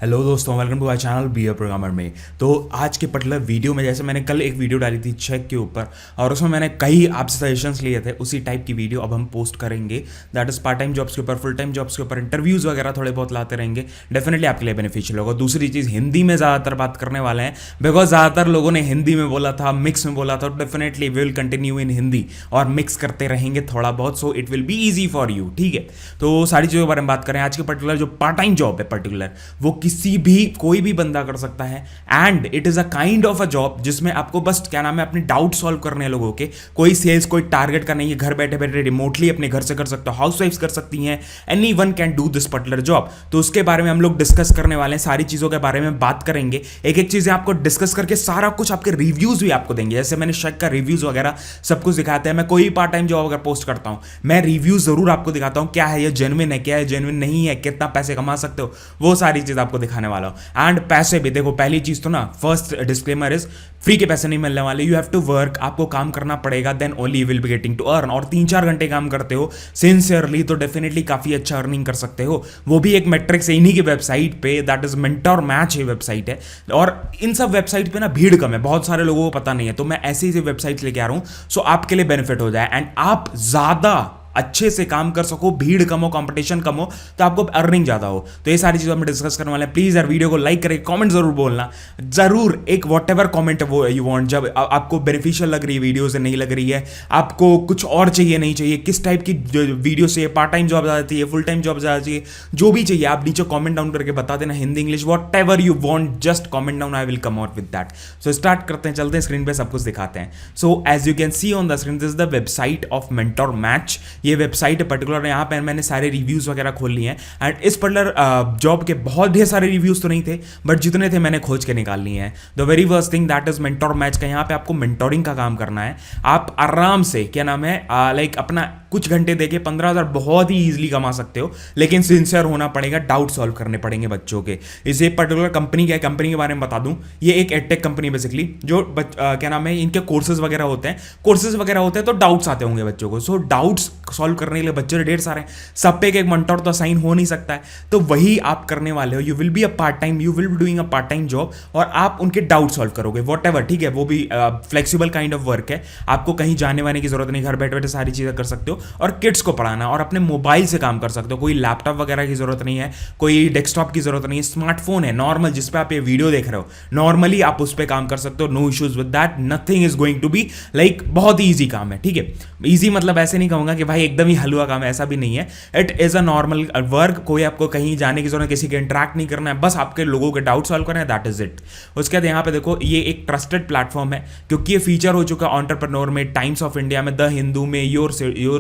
Hello दोस्तों, welcome to our channel be a programmer में। तो आज के पर्टिकुलर वीडियो में, जैसे मैंने कल एक वीडियो डाली थी चेक के ऊपर, और उसमें मैंने कई आपसे सजेशंस लिए थे, उसी टाइप की वीडियो अब हम पोस्ट करेंगे। That is part time jobs के ऊपर, फुल टाइम जॉब्स के ऊपर इंटरव्यूज़ वगैरह थोड़े बहुत लाते रहेंगे। डेफिनेटली आपके लिए बेनिफिशियल होगा। दूसरी चीज़, हिंदी में ज़्यादातर बात करने वाले हैं, बिकॉज ज़्यादातर लोगों ने हिंदी में बोला था, मिक्स में बोला था। Definitely we will continue in Hindi और मिक्स करते रहेंगे थोड़ा बहुत, so it will be easy for you. ठीक है, तो सारी चीज़ों के बारे में बात करें। आज के पर्टिकुलर जो पार्ट टाइम जॉब है पर्टिकुलर, वो किसी भी कोई भी बंदा कर सकता है, and it is a kind of a job जिसमें आपको बस क्या नाम है, अपने डाउट सॉल्व करने हैं लोगों के। कोई सेल्स, कोई टारगेट का नहीं है, घर बैठे बैठे रिमोटली अपने घर से कर सकते हो, हाउस वाइफ्स कर सकती हैं, any one can do this particular job. तो उसके बारे में हम लोग डिस्कस करने वाले हैं, सारी चीज़ों के बारे में बात करेंगे, एक एक चीज़ें आपको डिस्कस करके सारा कुछ आपके रिव्यूज भी आपको देंगे। जैसे मैंने शेक का रिव्यूज वगैरह सब कुछ दिखाते हैं। मैं कोई पार्ट टाइम जॉब अगर पोस्ट करता हूं, मैं रिव्यू जरूर आपको दिखाता हूं, क्या है ये जेन्युइन है, क्या है जेन्युइन नहीं है, कितना पैसे कमा सकते हो, वो सारी चीज़ आपको दिखाने वाला हूं। एंड पैसे भी देखो, पहली चीज तो ना, फर्स्ट डिस्क्लेमर इज फ्री के पैसे नहीं मिलने वाले। यू हैव टू वर्क, आपको काम करना पड़ेगा, then only you will be getting to earn. और 3-4 घंटे काम करते हो सिंसियरली तो डेफिनेटली काफी अच्छा अर्निंग कर सकते हो। वो भी एक मेट्रिक्स है इन्हीं की वेबसाइट पे, दैट इज मेंटर मैच है वेबसाइट है। और इन सब वेबसाइट पे ना भीड़ कम है, बहुत सारे लोगों को पता नहीं है, तो मैं ऐसी ही वेबसाइट लेके आ रहा हूं सो आपके लिए बेनिफिट हो जाए एंड आप ज्यादा अच्छे से काम कर सको, भीड़ कम हो, कंपटीशन कम हो, तो आपको अर्निंग ज्यादा हो। तो ये सारी चीजें हम डिस्कस करने वाले हैं। प्लीज यार वीडियो को लाइक करें, कमेंट जरूर बोलना, जरूर एक वॉट एवर कॉमेंट वो यू वांट। जब आपको बेनिफिशियल लग रही है वीडियो से, नहीं लग रही है, आपको कुछ और चाहिए, नहीं चाहिए, किस टाइप की वीडियो चाहिए, पार्ट टाइम जॉब ज्यादा चाहिए, फुल टाइम जॉब ज्यादा चाहिए, जो भी चाहिए आप नीचे कॉमेंट डाउन करके बता देना, Hindi English what ever you want, just comment down, I will come out with that. So start करते हैं, चलते हैं, स्क्रीन पे सब कुछ दिखाते हैं। So as you can see on the screen, this is the website of mentor match. ये वेबसाइट यहाँ पे मैंने सारे रिव्यूज वगैरह खोल लिए हैं, एंड इस पर्टिकुलर जॉब के बहुत ढेर सारे रिव्यूज तो नहीं थे, बट जितने थे मैंने खोज के निकाल लिए हैं। The very first thing that is mentor match का। यहाँ पे आपको मेंटोरिंग का काम करना है। आप आराम से क्या नाम है, लाइक अपना कुछ घंटे देके 15,000 बहुत ही ईजिली कमा सकते हो, लेकिन सिंसियर होना पड़ेगा, डाउट सॉल्व करने पड़ेंगे बच्चों के। इसे पर्टिकुलर कंपनी क्या है, कंपनी के बारे में बता दूं, ये एक एडटेक कंपनी बेसिकली, जो क्या नाम है, इनके कोर्सेज वगैरह होते हैं, तो डाउट्स आते होंगे बच्चों को। सो डाउट्स सॉल्व करने के लिए बच्चे ढेर सारे हैं, सब पे एक मेंटर तो असाइन हो नहीं सकता है, तो वही आप करने वाले हो। You will be a part time, you will be doing a part time job, और आप उनके डाउट सॉल्व करोगे, वॉट एवर। ठीक है, वो भी फ्लेक्सिबल काइंड ऑफ वर्क है, आपको कहीं जाने वाने की जरूरत नहीं, घर बैठे बैठे सारी चीजें कर सकते हो, और किड्स को पढ़ाना, और अपने मोबाइल से काम कर सकते हो। कोई लैपटॉप वगैरह की जरूरत नहीं है, कोई डेस्कटॉप की जरूरत नहीं है, स्मार्टफोन है नॉर्मल जिसपे आप ये वीडियो देख रहे हो, नॉर्मली आप उस पर काम कर सकते हो, no issues with that, nothing is going to be like, बहुत ही ईजी काम है। ठीक है, ईजी मतलब ऐसे नहीं कहूंगा कि भाई एकदम ही हलवा काम है, ऐसा भी नहीं है। It is a normal work, कोई आपको कहीं जाने की जरूरत, किसी के इंटरेक्ट नहीं करना है, बस आपके लोगों के डाउट सॉल्व करना है, दैट इज इट। उसके बाद यहाँ पे देखो, ये एक ट्रस्टेड प्लेटफॉर्म है, क्योंकि ये फीचर हो चुका है एंटरप्रेन्योर में, टाइम्स ऑफ इंडिया में, द हिंदू में, योर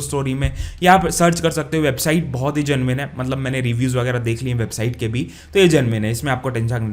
स्टोरी में, या आप सर्च कर सकते हो। वेबसाइट बहुत ही जेन्युइन है, मतलब मैंने रिव्यूज वगैरह देख लिए वेबसाइट के भी, तो ये जेन्युइन है, इसमें आपको टेंशन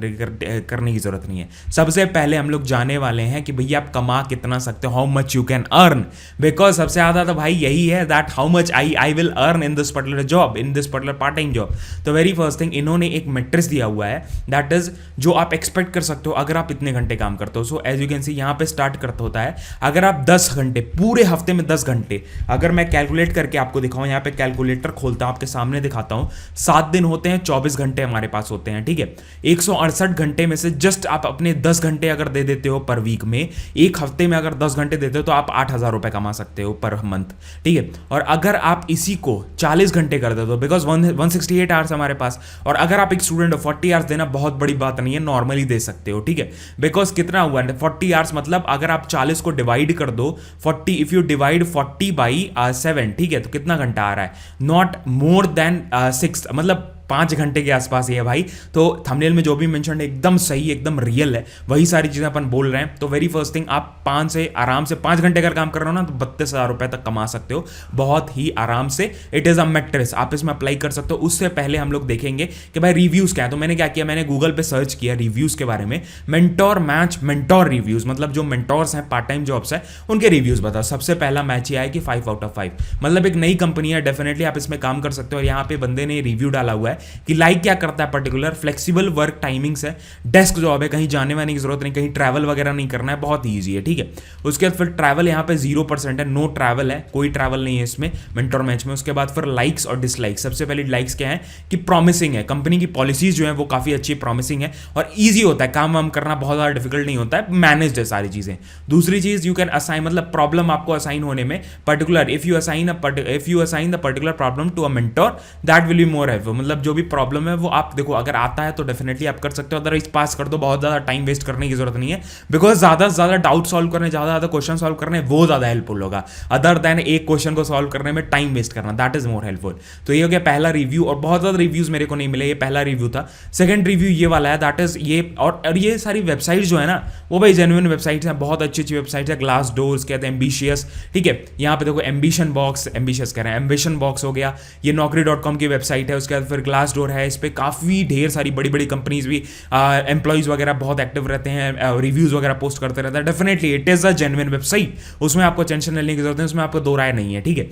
करने की जरूरत नहीं है। सबसे पहले हम लोग जाने वाले हैं कि भैया आप कमा कितना सकते हो, how much you can earn, because सबसे ज्यादा तो भाई यही है, that how much I will earn in this particular job, in this particular part time job. तो वेरी फर्स्ट थिंग, इन्होंने एक मैट्रिक्स दिया हुआ है, दैट इज जो आप एक्सपेक्ट कर सकते हो अगर आप इतने घंटे काम करते हो। So as you can see, यहाँ पे स्टार्ट करता होता है, अगर आप 10 घंटे पूरे हफ्ते में 10 घंटे, अगर मैं कैलकुलेट करके आपको दिखाऊं, यहाँ पे कैलकुलेटर खोलता हूं, आपके सामने दिखाता हूं, 7 दिन होते हैं, 24 घंटे हमारे पास होते हैं। ठीक है, 168 घंटे में से जस्ट आप अपने 10 घंटे अगर दे देते हो पर वीक में, एक हफ्ते में अगर 10 घंटे देते हो तो आप 8,000 रुपए कमा सकते हो पर मंथ। ठीक है, और अगर आप इसी को 40 घंटे कर देते हो, बिकॉज 168 आवर्स हमारे पास, और अगर आप एक स्टूडेंट हो, 40 आवर्स देना बहुत बड़ी बात नहीं है, नॉर्मली दे सकते हो। ठीक है, बिकॉज कितना हुआ 40 आवर्स, मतलब अगर आप 40 को डिवाइड कर दो 40, इफ यू डिवाइड 40 बाई 7, ठीक है, तो कितना घंटा आ रहा है, नॉट मोर देन 6, मतलब 5 घंटे के आसपास ही है भाई। तो थंबनेल में जो भी मेंशन है एकदम सही, एकदम रियल है, वही सारी चीजें अपन बोल रहे हैं। तो वेरी फर्स्ट थिंग, आप 5 से आराम से 5 घंटे अगर काम कर रहे हो ना, तो 32,000 रुपए तक कमा सकते हो, बहुत ही आराम से। इट इज अ मैट्रिक्स, आप इसमें अप्लाई कर सकते हो। उससे पहले हम लोग देखेंगे कि भाई रिव्यूज क्या है। तो मैंने क्या किया, मैंने गूगल पे सर्च किया रिव्यूज के बारे में, मेंटोर मैच, मेंटोर रिव्यूज, मतलब जो मेंटोर्स हैं, पार्ट टाइम जॉब्स है, उनके रिव्यूज बताओ। सबसे पहला मैच ये आया कि 5 आउट ऑफ 5, मतलब एक नई कंपनी है, डेफिनेटली आप इसमें काम कर सकते हो। और यहाँ पे बंदे ने रिव्यू डाला हुआ है कि लाइक क्या करता है पर्टिकुलर, फ्लेक्सिबल वर्क टाइमिंग्स है, डेस्क जॉब है, कहीं जाने वाने की जरूरत नहीं, कहीं ट्रैवल वगैरह नहीं करना है, बहुत ईजी है, ठीक है। उसके बाद फिर ट्रैवल यहाँ पे 0% है, नो ट्रैवल है, कोई ट्रैवल नहीं है इसमें मेंटोर मैच में। उसके बाद फिर लाइक्स और डिसलाइक्स। सबसे पहले लाइक्स क्या है कि प्रॉमिसिंग है, कंपनी की पॉलिसीज जो है वो काफी अच्छी प्रॉमिसिंग है और ईजी होता है, काम वाम करना बहुत ज्यादा डिफिकल्ट नहीं होता है, मैनेज्ड है सारी चीजें। दूसरी चीज यू कैन असाइन, मतलब प्रॉब्लम आपको असाइन होने में particular, if you assign the particular problem to a mentor that will be more helpful. मतलब जो भी प्रॉब्लम है वो आप देखो, अगर आता है तो डेफिनेटली आप कर सकते हो, अदरवाइज पास कर दो, बहुत ज्यादा टाइम वेस्ट करने की जरूरत नहीं है, बिकॉज ज्यादा से ज्यादा डाउट सॉल्व करने, ज्यादा क्वेश्चन सॉल्व करने वो ज्यादा हेल्पफुल होगा, अदर देन एक क्वेश्चन को सॉल्व करने में टाइम वेस्ट करना, दैट इज मोर हेल्पफुल। तो ये हो गया पहला रिव्यू, और बहुत ज्यादा रिव्यूज मेरे को नहीं मिले, ये पहला रिव्यू था। सेकंड रिव्यू ये वाला है, दैट इज ये, और ये सारी वेबसाइट जो है ना वो भाई जेन्युइन वेबसाइट्स हैं, बहुत अच्छी अच्छी वेबसाइट्स है, ग्लास डोर्स कहते हैं, एम्बिशियस, ठीक है। यहाँ पे देखो एम्बिशन बॉक्स, एम्बिशियस कह रहे हैं, एम्बिशन बॉक्स हो गया, ये नौकरी.com की वेबसाइट है। उसके बाद फिर ग्लास डोर है, इस पर काफ़ी ढेर सारी बड़ी बड़ी कंपनीज भी, एम्प्लॉइज वगैरह बहुत एक्टिव रहते हैं, रिव्यूज वगैरह पोस्ट करते रहते हैं। Definitely it is a genuine website, उसमें आपको टेंशन लेने की जरूरत है, उसमें आपको दो राय नहीं है, ठीक है।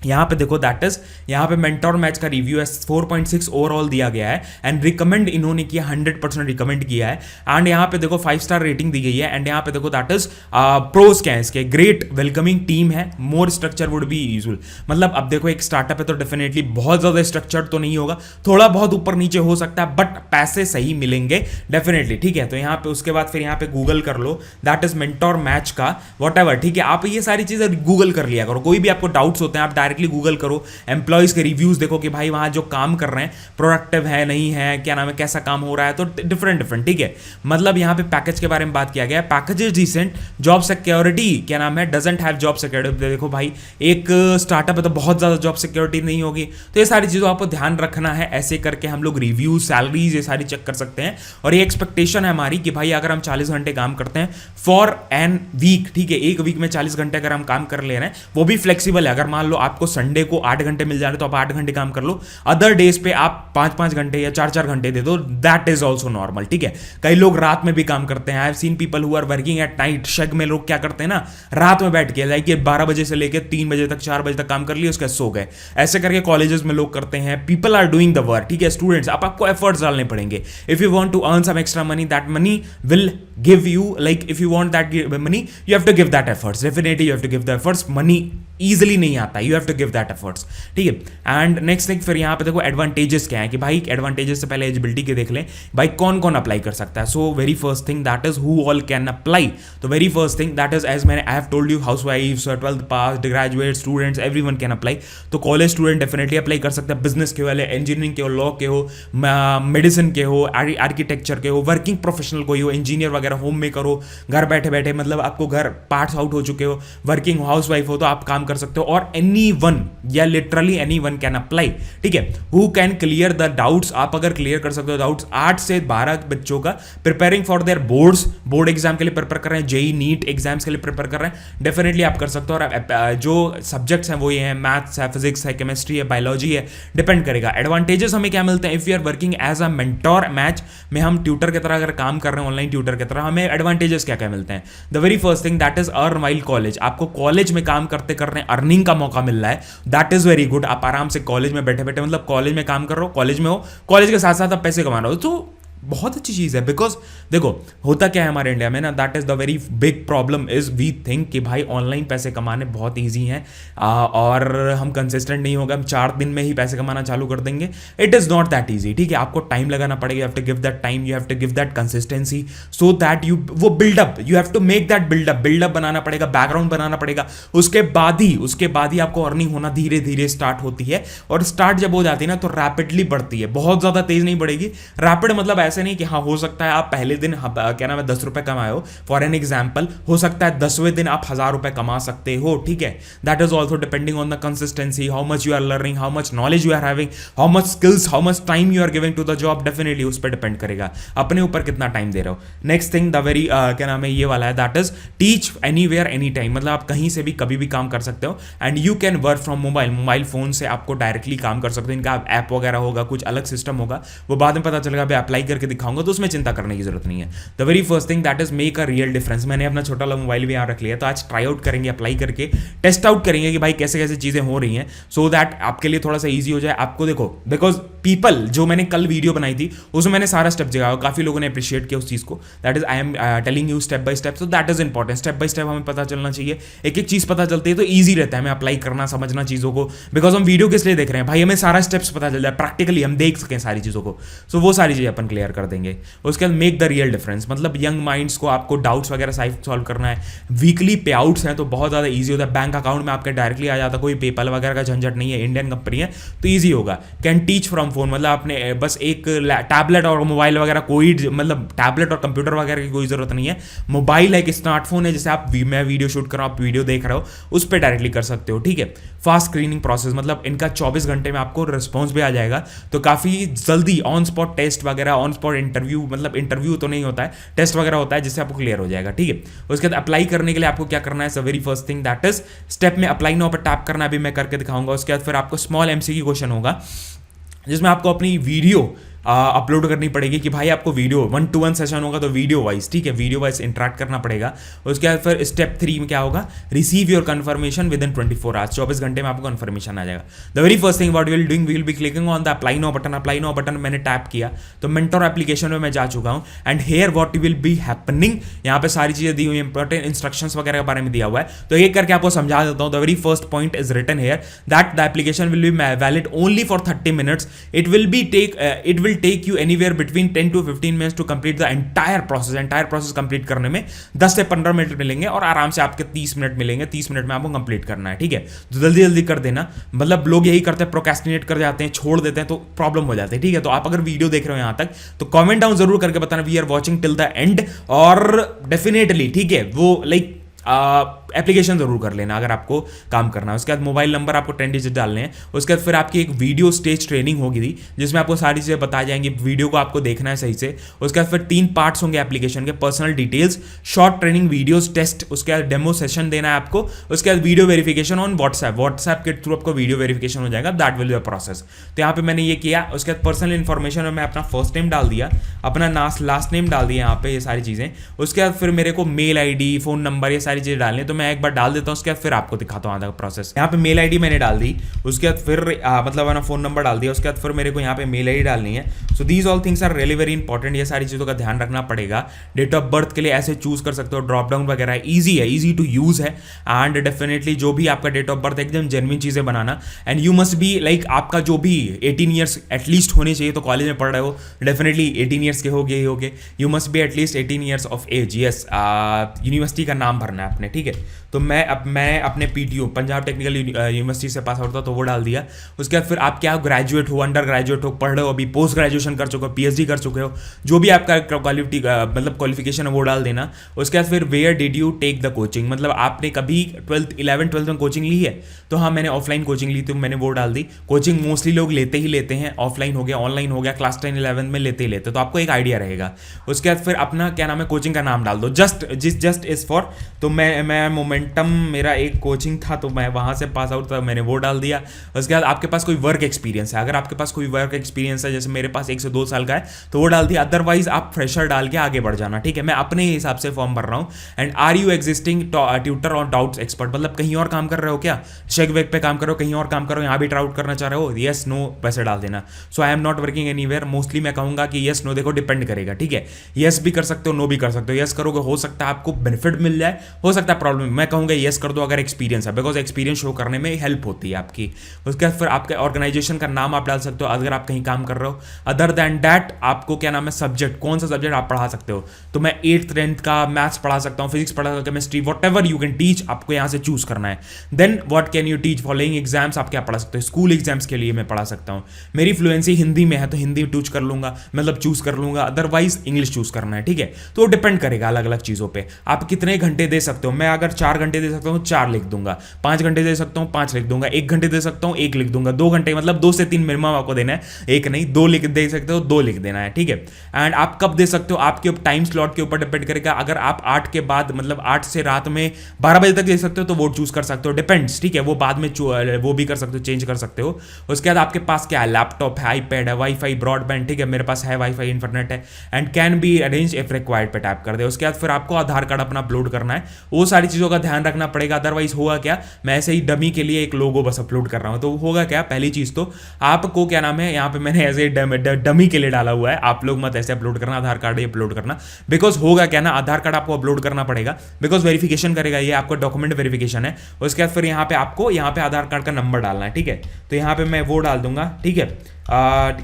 यहाँ पे देखो दैट इज, यहाँ पे मेंटोर मैच का रिव्यू है 4.6 ओवरऑल दिया गया है, एंड रिकमेंड इन्होंने किया 100% रिकमेंड किया है, एंड यहाँ पे देखो 5 स्टार रेटिंग दी गई है, एंड यहाँ पे देखो दैट इज प्रोज क्या है इसके, ग्रेट वेलकमिंग टीम है, मोर स्ट्रक्चर वुड बी यूजफुल। मतलब अब देखो एक स्टार्टअप है तो डेफिनेटली बहुत ज्यादा स्ट्रक्चर तो नहीं होगा, थोड़ा बहुत ऊपर नीचे हो सकता है, बट पैसे सही मिलेंगे डेफिनेटली, ठीक है। तो यहाँ पे उसके बाद फिर यहाँ पे गूगल कर लो, दैट इज मेंटोर मैच का वॉट एवर, ठीक है। आप ये सारी चीजें गूगल कर लिया करो, कोई भी आपको डाउट्स होते हैं आप गूगल करो, एम्प्लॉइज के रिव्यूज देखो कि भाई वहां जो काम कर रहे हैं प्रोडक्टिव है नहीं है, क्या नाम है, कैसा काम हो रहा है, तो डिफरेंट, ठीक है। मतलब यहाँ पे पैकेज के बारे में बात किया गया है, package is decent, job security क्या नाम है, डजंट हैव जॉब सिक्योरिटी। देखो भाई एक स्टार्टअप है तो बहुत ज्यादा जॉब सिक्योरिटी नहीं होगी, तो ये सारी चीजों आपको ध्यान रखना है। ऐसे करके हम लोग रिव्यू, सैलरीज ये सारी चेक कर सकते हैं, और ये एक्सपेक्टेशन है हमारी कि भाई अगर हम 40 घंटे काम करते हैं फॉर एन वीक, ठीक है, एक वीक में 40 घंटे अगर हम काम कर ले रहे हैं, वो भी फ्लेक्सिबल है। अगर मान लो आपको संडे को 8 घंटे मिल जा रहे तो आप 8 घंटे काम कर लो, अदर डेज पे आप 5-5 घंटे या 4-4 घंटे दे दो, दैट इज ऑल्सो नॉर्मल, ठीक है। कई लोग रात में भी काम करते हैं, I have seen people who are working at night, शेग में लोग क्या करते हैं ना, रात में बैठ के लाइक 12 बजे से लेकर 3 बजे तक, 4 बजे तक काम कर लिया, उसके बाद सो गए। ऐसे करके कॉलेजेस में लोग करते हैं, people are doing the work, ठीक है। स्टूडेंट्स आपको एफर्ट्स डालने पड़ेंगे, if you want to earn some extra money, that money will give you, like if you want that money you have to give that efforts, definitely you have to give the efforts, money easily नहीं आता, you have to give that efforts, ठीक है। And next thing फिर यहाँ पे देखो advantages क्या है, कि भाई एडवांटेजेस से पहले एलिजिबिलिटी के देख लें, भाई कौन कौन अप्लाई कर सकता है। So very first thing that is who all can apply. तो very first thing that is, as मैंने आई हैव टोल्ड यू, हाउस वाइफ्स, 12th pass, graduate students, everyone can apply. तो कॉलेज स्टूडेंट डेफिनेटली अप्लाई कर सकते हैं, business के वाले, इंजीनियरिंग के हो, लॉ के हो, मेडिसिन के हो, आर्किटेक्चर के हो, वर्किंग प्रोफेशनल कोई हो, इंजीनियर वगैरह, होम मेकर हो, घर बैठे बैठे मतलब आपको घर पार्ट्स आउट हो चुके हो, वर्किंग हाउस वाइफ हो तो आप काम कर सकते हो, और एनीवन या लिटरली एनीवन कैन अप्लाई, ठीक है। Who can clear the doubts, आप अगर क्लियर कर सकते हो डाउट्स, 8 से 12 बच्चों का preparing for their boards, board exam के लिए प्रिपेयर कर रहे हैं, जेई नीट एग्जाम्स के लिए प्रिपेयर कर रहे हैं, डेफिनेटली आप कर सकते हो। और जो सब्जेक्ट्स हैं वो ये हैं, मैथ्स है, फिजिक्स है, केमिस्ट्री है, बायोलॉजी है, डिपेंड करेगा। एडवांटेजेस हमें क्या मिलते हैं, if you are working as a mentor match में, हम ट्यूटर की तरह अगर काम कर रहे हैं, ऑनलाइन ट्यूटर की तरह, हमें एडवांटेजेस क्या क्या मिलते हैं। The very first thing that is earn while college, आपको कॉलेज में काम करते कर रहे हैं, अर्निंग का मौका मिल रहा है, दैट इज वेरी गुड। आप आराम से कॉलेज में बैठे बैठे, मतलब कॉलेज में काम कर रहे हो, कॉलेज में हो, कॉलेज के साथ साथ आप पैसे कमा रहे हो, तो बहुत अच्छी चीज़ है। बिकॉज देखो होता क्या है हमारे इंडिया में ना, that is the very big problem is we think कि भाई ऑनलाइन पैसे कमाने बहुत ईजी हैं, और हम कंसिस्टेंट नहीं होगा, हम 4 दिन में ही पैसे कमाना चालू कर देंगे। It is not that easy, ठीक है। आपको टाइम लगाना पड़ेगा, you have to give that time, you have to give that consistency, so that you वो buildup, you have to make that buildup बनाना पड़ेगा, बैकग्राउंड बनाना पड़ेगा, उसके बाद ही आपको अर्निंग होना धीरे धीरे स्टार्ट होती है। और स्टार्ट जब हो जाती है ना तो रैपिडली बढ़ती है, बहुत ज़्यादा तेज नहीं बढ़ेगी। रैपिड मतलब ऐसे नहीं कि हाँ हो सकता है आप पहले दिन क्या नाम है 10 रुपए कमाए हो, फॉर एन एग्जाम्पल, हो सकता है 10वें दिन आप 1000 रुपए कमा सकते हो, ठीक है। That is also depending on the consistency, how much you are learning, how much knowledge you are having, how much skills, how much time you are giving to the job, definitely उस पर depend करेगा, अपने ऊपर कितना time दे रहे हो। Next thing the very क्या नाम है ये वाला है, that is teach anywhere any time, मतलब आप कहीं से भी कभी भी काम कर सकते हो, and you can work from mobile phone से आपको डायरेक्टली काम कर सकते हो। इनका ऐप वगैरह होगा, कुछ अलग सिस्टम होगा, वो बाद में पता चलेगा, अभी अप्लाई करके करके दिखाऊंगा, तो उसमें चिंता करने की जरूरत नहीं है। The very first thing that is make a real difference. मैंने अपना छोटा वाला मोबाइल भी यहाँ रख लिया, तो आज ट्राई आउट करेंगे, अप्लाई करके टेस्ट आउट करेंगे कि भाई कैसे कैसे चीजें हो रही हैं, सो दैट आपके लिए थोड़ा सा ईजी हो जाए। आपको देखो, बिकॉज पीपल, जो मैंने कल वीडियो बनाई थी उसमें मैंने सारा स्टेप दिखाया, काफी लोगों ने अप्रिशिएट किया उस चीज को। That is I am telling you step by step, so that is important. Step by step हमें पता चलना चाहिए, एक एक चीज पता चलती है तो ईजी रहता है हमें अप्लाई करना, समझना चीजों को। बिकॉज हम वीडियो किस लिए देख रहे हैं भाई, हमें सारा स्टेप्स पता चल जाए, प्रैक्टिकली हम देख सकें सारी चीजों को। सो वो सारी चीजें अपन क्लियर कर देंगे। उसके बाद मेक द रियल डिफरेंस, मतलब यंग माइंड्स को आपको डाउट्स वगैरह सॉल्व करना है। वीकली पे आउट्स हैं तो बहुत ज़्यादा ईजी होता है, बैंक अकाउंट में आपके डायरेक्टली आ जाता, कोई पेपल वगैरह का झंझट नहीं है, इंडियन कंपनी है तो ईजी होगा। कैन टीच फ्रॉम फोन, मतलब आपने बस एक टैबलेट और मोबाइल वगैरह, कोई मतलब टैबलेट और कंप्यूटर वगैरह की कोई जरूरत नहीं है। मोबाइल है, एक स्मार्टफोन है, जैसे आप मैं वीडियो शूट कर रहा हूँ, आप वीडियो देख रहे हो, उस पर डायरेक्टली कर सकते हो, ठीक है। फास्ट स्क्रीनिंग प्रोसेस, मतलब इनका 24 घंटे में आपको रिस्पॉन्स भी आ जाएगा, तो काफ़ी जल्दी ऑन स्पॉट टेस्ट वगैरह, ऑन स्पॉट इंटरव्यू, मतलब इंटरव्यू तो नहीं होता है, टेस्ट वगैरह होता है, जिससे आपको क्लियर हो जाएगा, ठीक है। उसके बाद अप्लाई करने के लिए आपको क्या करना है, very first thing that is step में अप्लाई नाउ पर टैप करना, अभी मैं करके दिखाऊंगा। उसके बाद फिर आपको स्मॉल एमसीक्यू क्वेश्चन होगा, जिसमें आपको अपनी वीडियो अपलोड करनी पड़ेगी कि भाई आपको वीडियो 1-to-1 सेशन होगा तो वीडियो वाइज, ठीक है, वीडियो वाइज इंटरेक्ट करना पड़ेगा। उसके बाद फिर स्टेप 3 में क्या होगा, receive your confirmation within 24 hours, 24 घंटे में आपको कंफर्मेशन आ जाएगा। The very first thing what we will doing, we will be clicking on the apply now button. Apply now button मैंने टैप किया तो मेंटर एप्लीकेशन में मैं जा चुका हूँ, and here what will be happening, यहाँ पे सारी चीजें दी हुई, इंपॉर्टेंट इंस्ट्रक्शंस वगैरह के बारे में दिया हुआ है, तो एक करके आपको समझा देता हूँ। The very first point is written here that the application will be valid only for 30 minutes, it will take you anywhere between 10 to 15 minutes to complete the entire process complete करने में 10 से 15 मिनट मिलेंगे, और आराम से आपके 30 minute मिलेंगे, 30 minute में आपको कंप्लीट करना है, ठीक है। तो जल्दी जल्दी कर देना, मतलब लोग यही करते हैं, प्रोक्रेस्टिनेट कर जाते हैं, छोड़ देते हैं, तो प्रॉब्लम हो जाती है, ठीक है। तो आप अगर वीडियो देख रहे हो यहां तक तो कमेंट डाउन जरूर करके बताना we are watching till the end, और डेफिनेटली, ठीक है, वो लाइक एप्लीकेशन जरूर कर लेना अगर आपको काम करना है। उसके बाद मोबाइल नंबर आपको 10 डिजिट डालने हैं। उसके बाद फिर आपकी एक वीडियो स्टेज ट्रेनिंग होगी थी, जिसमें आपको सारी चीज़ें बताई जाएंगी, वीडियो को आपको देखना है सही से। उसके बाद फिर 3 पार्ट्स होंगे एप्लीकेशन के, personal details, short training videos, test, उसके बाद डेमो सेशन देना है आपको। उसके बाद वीडियो वेरिफिकेशन ऑन व्हाट्सएप के थ्रू आपको वीडियो वेरिफिकेशन हो जाएगा, that will be a process. तो यहाँ पे मैंने ये किया। उसके बाद पर्सनल इन्फॉर्मेशन में मैं अपना फर्स्ट नेम डाल दिया, अपना लास्ट नेम डाल दिया यहाँ पे, ये सारी चीज़ें। उसके बाद फिर मेरे को मेल ID, फोन नंबर, ये सारी चीज़ें डालनी, तो मैं एक बार डाल देता हूँ। उसके बाद फिर आपको दिखाता हूँ आधा प्रोसेस। यहाँ पे मेल ID मैंने डाल दी, उसके बाद फिर मतलब अपना फोन नंबर डाल दिया, उसके बाद फिर मेरे को यहाँ पे मेल ID डालनी है। So these all things are really very important, ये सारी चीज़ों का ध्यान रखना पड़ेगा। डेट ऑफ बर्थ के लिए ऐसे चूज कर सकते हो, ड्रॉप डाउन वगैरह ईजी है, ईजी टू यूज है, एंड डेफिनेटली जो भी आपका डेट ऑफ बर्थ एकदम जेन्युइन चीज़ें बनाना, and you must be like आपका जो भी 18 ईयर्स एटलीस्ट होने चाहिए, तो कॉलेज में पढ़ रहे हो डेफिनेटली 18 ईयर्स के हो गए, you must be at least 18 years of age, yes. University का नाम भरना है आपने, ठीक है। तो मैं अपने PTU पंजाब टेक्निकल यूनिवर्सिटी से पास आउट था, तो वो डाल दिया। उसके बाद फिर आप क्या ग्रेजुएट हो, अंडर ग्रेजुएट हो, पढ़ रहे हो, अभी पोस्ट ग्रेजुएशन कर चुके हो, PhD कर चुके हो, जो भी आपका मतलब क्वालिफिकेशन है वो डाल देना। उसके बाद फिर where did you take the coaching, मतलब आपने कभी 11th-12th में कोचिंग ली है, तो हाँ मैंने ऑफलाइन कोचिंग ली, तो मैंने वो डाल दी। कोचिंग मोस्टली लोग लेते हैं, ऑफलाइन हो गया, ऑनलाइन हो गया, क्लास 10-11 में लेते ही, तो आपको एक आइडिया रहेगा। उसके बाद फिर अपना क्या नाम है, कोचिंग का नाम डाल दो, जस्ट इज फॉर। तो मैं मोमेंटम, मेरा एक कोचिंग था तो मैं वहां से पास आउट था, मैंने वो डाल दिया। उसके बाद आपके पास कोई वर्क एक्सपीरियंस है, अगर आपके पास कोई वर्क एक्सपीरियंस है, जैसे मेरे पास 1 से 2 साल का है, तो वो डाल दिया। अदरवाइज आप फ्रेशर डाल के आगे बढ़ जाना, ठीक है। मैं अपने हिसाब से फॉर्म भर रहा हूँ। And are you existing tutor और डाउट्स एक्सपर्ट, मतलब कहीं और काम कर रहे हो क्या, शेक वेक पे काम करो, कहीं और काम करो, यहाँ भी ट्राउट करना चाह रहे हो, येस नो वैसे डाल देना। So I am not working anywhere, mostly मैं कहूँगा कि येस नो, देखो डिपेंड करेगा, ठीक है। येस भी कर सकते हो, नो भी कर सकते हो। येस करोगे हो सकता है आपको बेनिफिट मिल जाए, हो सकता है प्रॉब्लम, मैं कहूँगा येस कर दो अगर एक्सपीरियंस है, बिकॉज एक्सपीरियंस शो करने में हेल्प होती है आपकी। उसके बाद फिर आपके ऑर्गेनाइजेशन का नाम आप डाल सकते हो अगर आप कहीं काम कर रहे हो। अदर देन दैट आपको क्या नाम है, सब्जेक्ट, कौन सा सब्जेक्ट आप पढ़ा सकते हो, तो मैं 8th 10th का मैथ्स पढ़ा सकता हूँ, फिजिक्स पढ़ा सकता हूँ, chemistry, whatever you can teach, आपको यहाँ से चूज करना है। Then what can you teach, following exams आप क्या पढ़ा सकते हो, स्कूल एग्जाम्स के लिए मैं पढ़ा सकता हूँ। मेरी फ्लुएंसी हिंदी में है तो हिंदी चूज कर लूंगा, मतलब चूज कर लूंगा, अदरवाइज इंग्लिश चूज करना है, ठीक है। तो डिपेंड करेगा अलग अलग चीजों पर, आप कितने घंटे दे सकते हो। मैं अगर 4 घंटे दे सकता हूँ 4 लिख दूंगा, 5 घंटे दे सकता हूँ 5 लिख दूंगा, 1 घंटे दे सकता हूँ 1 लिख दूंगा, 2 घंटे मतलब 2 से 3 मिनिमम आपको देना है, एक नहीं 2 लिख दे सकते हो, 2 लिख देना है, ठीक है। एंड आप कब दे सकते हो आपके टाइम स्लॉट के ऊपर डिपेंड करेगा। अगर आप 8 के बाद मतलब 8 से रात में 12 बजे तक दे सकते हो तो वो चूज कर सकते हो, डिपेंड्स, ठीक है। वो बाद में वो भी कर सकते हो, चेंज कर सकते हो। उसके बाद आपके पास क्या है, लैपटॉप है, आईपैड है, वाईफाई, ब्रॉडबैंड, ठीक है, मेरे पास है वाईफाई, इंटरनेट है, and can be arrange if required पे टैप कर दे। उसके बाद फिर आपको आधार कार्ड अपना अपलोड करना है, वो सारी चीज़ों का ध्यान रखना पड़ेगा। अदरवाइज होगा क्या, मैं ऐसे ही डमी के लिए एक लोगो बस अपलोड कर रहा हूँ, तो होगा क्या, पहली चीज़ तो आपको क्या नाम है, यहाँ पे मैंने ऐसे डमी के लिए डाला हुआ है, आप लोग मत ऐसे अपलोड करना, आधार कार्ड ही अपलोड करना। बिकॉज होगा क्या ना, आधार कार्ड आपको अपलोड करना पड़ेगा, बिकॉज वेरिफिकेशन करेगा, ये आपका डॉक्यूमेंट वेरिफिकेशन है। उसके बाद फिर यहाँ पे आपको यहाँ पे आधार कार्ड का नंबर डालना है, ठीक है। तो यहाँ पे मैं वो डाल दूंगा, ठीक है,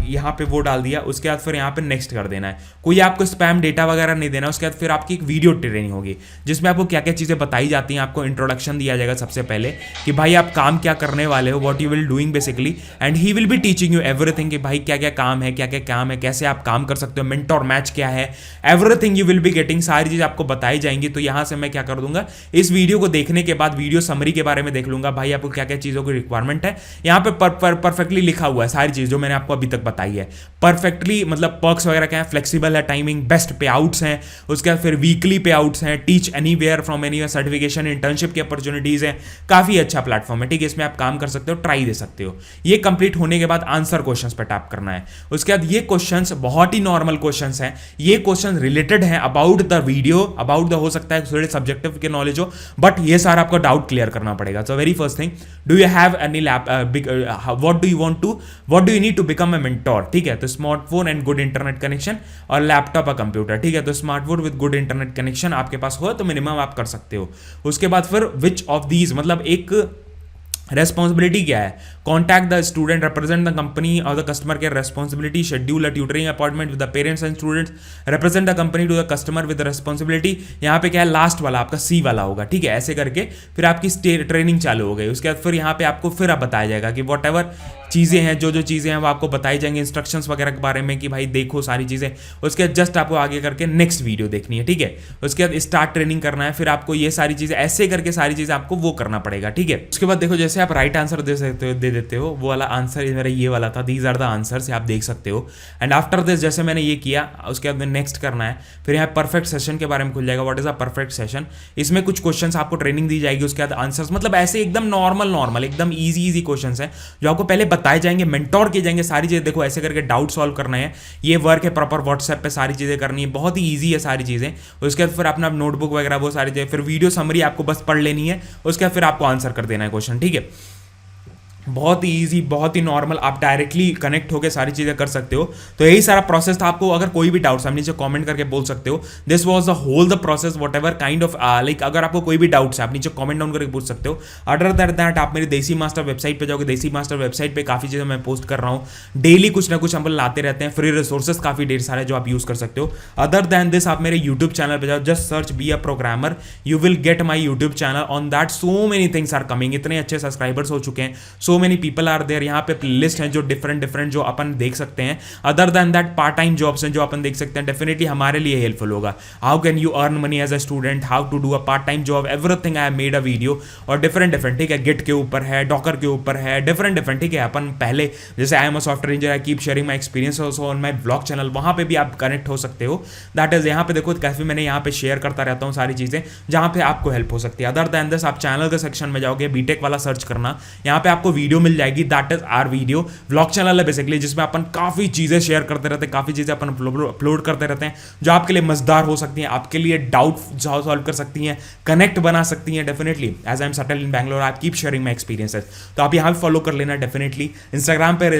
यहाँ पे वो डाल दिया। उसके बाद फिर यहाँ पे नेक्स्ट कर देना है, कोई आपको स्पैम डेटा वगैरह नहीं देना। उसके बाद फिर आपकी एक वीडियो ट्रेनिंग होगी जिसमें आपको क्या क्या चीज़ें बताई जाती हैं, आपको इंट्रोडक्शन दिया जाएगा सबसे पहले कि भाई आप काम क्या करने वाले हो, what you will doing basically, and he will be teaching you everything कि भाई क्या क्या काम है, क्या क्या काम है, कैसे आप काम कर सकते हो, मेंटोर मैच क्या है, everything you will be getting, सारी चीज़ आपको बताई जाएंगी। तो यहाँ से मैं क्या कर दूंगा, इस वीडियो को देखने के बाद वीडियो समरी के बारे में देख लूंगा, भाई आपको क्या क्या चीज़ों की रिक्वायरमेंट है। यहाँ पे परफेक्टली लिखा हुआ है सारी चीज़ जो मैंने आपको अभी तक बताई है परफेक्टली, मतलब पर्क्स वगैरह क्या है, फ्लेक्सिबल है टाइमिंग, बेस्ट पे आउट्स हैं, उसके बाद फिर वीकली पे आउट्स हैं, teach anywhere from anywhere, certification, internship की अपॉर्चुनिटीज हैं, काफी अच्छा प्लेटफॉर्म है, ठीक है। इसमें आप काम कर सकते हो, ट्राई दे सकते हो। ये कंप्लीट होने के बाद आंसर क्वेश्चंस पे टैप करना है। उसके बाद ये क्वेश्चंस बहुत ही नॉर्मल क्वेश्चंस हैं, ये क्वेश्चन रिलेटेड है about the video, about the हो सकता है थोड़े सब्जेक्टिव के नॉलेज हो, बट ये सारा आपको डाउट क्लियर करना पड़ेगा। So very first thing, do you have any what do you need to become a mentor, ठीक है। तो smartphone and good internet connection और लैपटॉप और कंप्यूटर, ठीक है। तो smartphone with good internet connection आपके पास हो तो मिनिमम आप कर सकते हो। उसके बाद फिर विच ऑफ दीज, मतलब एक रेस्पॉन्सिबिलिटी क्या है, contact the student, represent the company और the customer care, responsibility schedule a tutoring appointment with the parents and students, represent the company to the customer with responsibility. यहाँ पे क्या है, last वाला आपका सी वाला होगा, ठीक है। ऐसे करके फिर आपकी ट्रेनिंग चालू हो गई। उसके बाद फिर यहाँ पे आपको फिर अब बताया जाएगा कि वॉट एवर चीज़ें हैं, जो चीज़ें हैं वो आपको बताई जाएंगी, इंस्ट्रक्शंस वगैरह के बारे में कि भाई देखो सारी चीज़ें। उसके बाद जस्ट आपको आगे करके नेक्स्ट वीडियो देखनी है, ठीक है। उसके बाद स्टार्ट ट्रेनिंग करना है, फिर आपको ये सारी चीज़ें ऐसे करके सारी चीज़ें आपको वो करना पड़ेगा, ठीक है। उसके बाद देखो जैसे आप राइट आंसर दे देते हो, वो वाला आंसर मेरा ये वाला था, दीज आर द आंसर्स, आप देख सकते हो। एंड आफ्टर दिस जैसे मैंने ये किया, उसके बाद नेक्स्ट करना है। फिर यहाँ परफेक्ट सेशन के बारे में खुल जाएगा, what is a perfect session. इसमें कुछ क्वेश्चंस आपको ट्रेनिंग दी जाएगी, उसके बाद आंसर्स, मतलब ऐसे एकदम नॉर्मल एकदम ईजी क्वेश्चंस हैं जो आपको पहले बताए जाएंगे, मेंटोर किए जाएंगे, सारी चीज़ें देखो ऐसे करके डाउट सॉल्व करना है। ये वर्क है प्रॉपर व्हाट्सएप पे, सारी चीज़ें करनी है, बहुत ही ईजी है सारी चीज़ें। उसके बाद फिर अपना नोटबुक वगैरह वो सारी चीज़ें, फिर वीडियो समरी आपको बस पढ़ लेनी है, उसके बाद फिर आपको आंसर कर देना है क्वेश्चन, ठीक है। बहुत ही ईजी, बहुत ही नॉर्मल, आप डायरेक्टली कनेक्ट होकर सारी चीज़ें कर सकते हो। तो यही सारा प्रोसेस था। आपको अगर कोई भी डाउट्स आप नीचे कमेंट करके बोल सकते हो, this was the whole the process, whatever kind of like अगर आपको कोई भी डाउट्स है आप नीचे कमेंट डाउन करके पूछ सकते हो। अदर दैन दैट आप मेरी देसी मास्टर वेबसाइट पे जाओगे, देसी मास्टर वेबसाइट पे काफ़ी चीज़ें मैं पोस्ट कर रहा हूँ, डेली कुछ ना कुछ हम लाते रहते हैं, फ्री रिसोर्सेज काफ़ी ढेर सारे जो आप यूज़ कर सकते हो। अदर दैन दिस आप मेरे यूट्यूब चैनल पर जाओ, just search be a programmer, you will get my YouTube channel, on that so many things are coming, इतने अच्छे सब्सक्राइबर्स हो चुके हैं, so many people are there, यहाँ पे लिस्ट है जो डिफरेंट जो अपन देख सकते हैं। Other than that part time jobs हैं जो अपन देख सकते हैं, डेफिनेटली हमारे लिए हेल्पफुल होगा। How can you earn money as a student, how to do a part time job, everything I have made a video, और डिफरेंट, ठीक है। गिट के ऊपर है, डॉकर के ऊपर है, डिफरेंट, ठीक है। अपन पहले जैसे I am a software engineer, I keep sharing my experience also on my blog channel, वहाँ पे भी आप कनेक्ट हो सकते हो। दैट इज यहाँ पे देखो काफी मैंने यहाँ पे शेयर करता रहता हूँ सारी चीजें जहाँ पे आपको हेल्प हो सकती है। अदर देन दिस आप चैनल के सेक्शन में जाओगे, बीटेक वाला सर्च करना, यहाँ पे आपको वीडियो मिल जाएगी, that is our video vlog channel है बेसिकली, जिसमें अपन काफ़ी चीज़ें शेयर करते रहते हैं, काफ़ी चीज़ें अपन अपलोड करते रहते हैं जो आपके लिए मजेदार हो सकती हैं, आपके लिए डाउट सॉल्व कर सकती हैं, कनेक्ट बना सकती हैं। Definitely as I am settle in Bangalore, I keep sharing my experiences, तो आप यहाँ भी फॉलो कर लेना। डेफिनेटली इंस्टाग्राम पे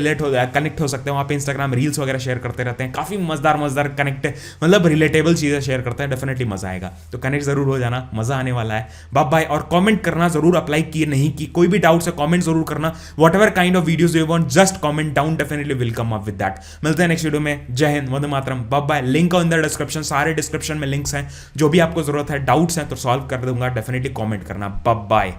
कनेक्ट हो सकते हैं, वहाँ पे इंस्टाग्राम रील्स वगैरह शेयर करते रहते हैं, काफ़ी मजेदार कनेक्ट, मतलब रिलेटेबल चीज़ें शेयर करते हैं, डेफिनेटली मजा आएगा। तो कनेक्ट जरूर हो जाना, मजा आने वाला है। बाय, और कमेंट करना जरूर, अप्लाई किए नहीं की, कोई भी डाउट है कमेंट जरूर करना, whatever kind of videos you want, just comment down, definitely will come up with that. मिलते हैं नेक्स्ट वीडियो में। जय हिंद, वंदे मातरम, bye. Link in the description, सारे डिस्क्रिप्शन में लिंक्स हैं, जो भी आपको जरूरत है, डाउट्स हैं तो सॉल्व कर दूंगा, डेफिनेटली कमेंट करना। बाय।